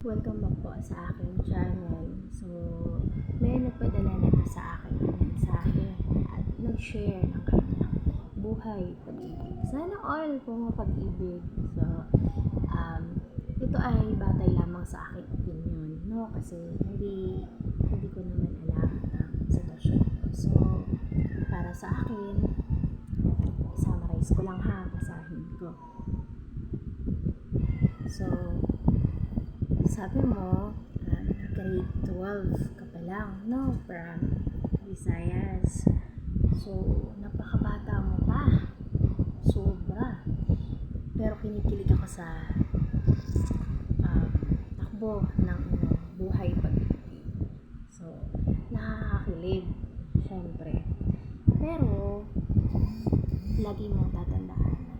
Welcome back po sa aking channel. So, may nagpadala nito sa akin ng mensahe at nag-share ng kanyang buhay, pag-ibig. Sana all po pag-ibig. So, ito ay batay lamang sa aking opinion, no? Kasi hindi ko naman alam ang sitwasyon ko. So, para sa akin, summarize ko lang ha, basahin ko. So, sabi mo, grade 12 ka pa lang, no? From Visayas. So, napakabata mo pa. Sobra. Pero kinikilig ako sa takbo ng buhay pag-ibig. So, nakakakilig. Siyempre. Pero, lagi mong tatandaan na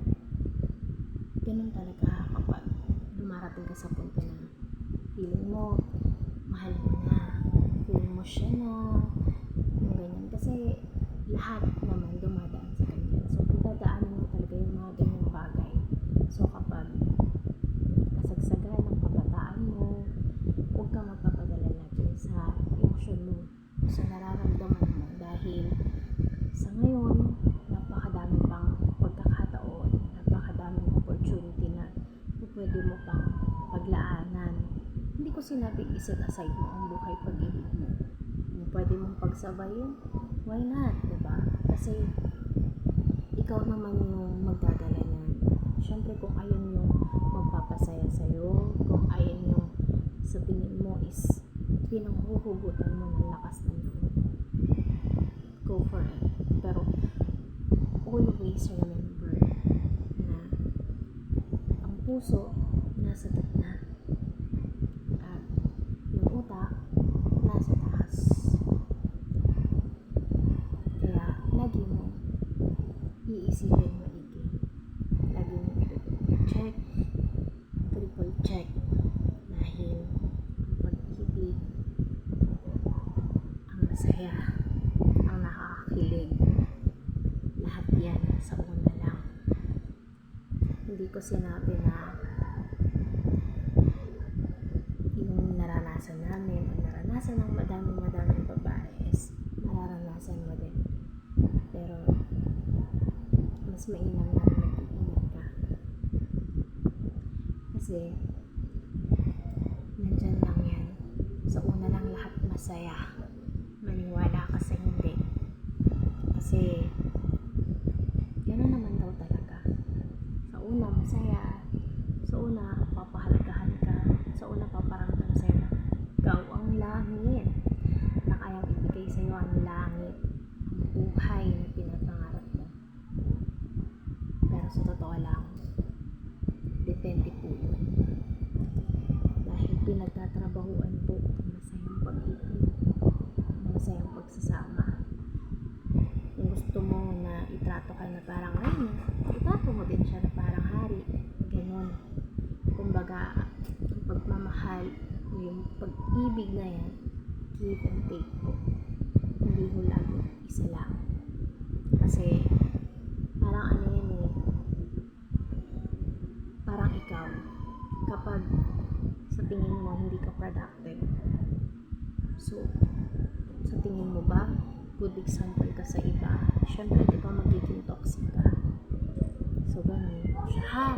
ganun talaga kapag dumarating ka sa punto na feeling mo, mahal mo na, feeling mo siya na, yung ganyan. Kasi lahat naman dumadaan sa ganyan. So, pagdadaanan mo talaga yung mga ganyang bagay. So, kapag kasagsagan ng kabataan mo, huwag kang magpapadala natin sa emosyon mo, sa nararamdaman mo. Dahil sa ngayon, napakadami pang pagkakataon, napakadaming opportunity na pwede mo pang paglaanan. Hindi ko sinabing iset aside mo ang buhay pag-ibig mo. Kung pwede mong pagsabayin, why not, diba? Kasi ikaw naman yung magdadala niyan. Siyempre kung ayun yung magpapasaya sa'yo, kung ayun yung sa tingin mo is pinanghuhugutan mo ng lakas ng loob, go for it. Pero always remember na ang puso nasa gitna at yung utak nasa taas. Kaya lagi mo iisipin maigi. Lagi mo i-check, triple check. Dahil ang pag-ibig, ang masaya, ang nakakakilig, lahat yan sa una lang. Hindi ko sinabi na yung naranasan namin o naranasan ng madaming babae is nararanasan mo din. Pero mas mainam na nag-iingat ka. Kasi nandyan lang yan. Sa una lang lahat masaya. Maniwala ka sa hindi. Kasi gano'n naman daw talaga. Sa una masaya. Sa una papahalagahan ka. Sa una paparamdam sa'yo na ikaw ang langit. Na kayang ibigay sa'yo ang langit. Ang buhay na pinapangarap mo. Pero sa totoo lang, depende po yun. Dahil pinagtatrabahuan po ang masayang pag-ibig, ang masayang pagsasama. Kung gusto mo na itrato ka na parang reyna, itrato mo din siya na parang hari. Ganon. Kumbaga, ang pagmamahal, yung pag-ibig na yan, give and take po. Hindi mo lagi isa lang. Kasi, parang ano yan eh, parang ikaw, kapag sa tingin mo hindi ka productive, so, sa tingin mo ba, good example ka sa iba, syempre di ba magiging toxic ka. So, ganun siya ha.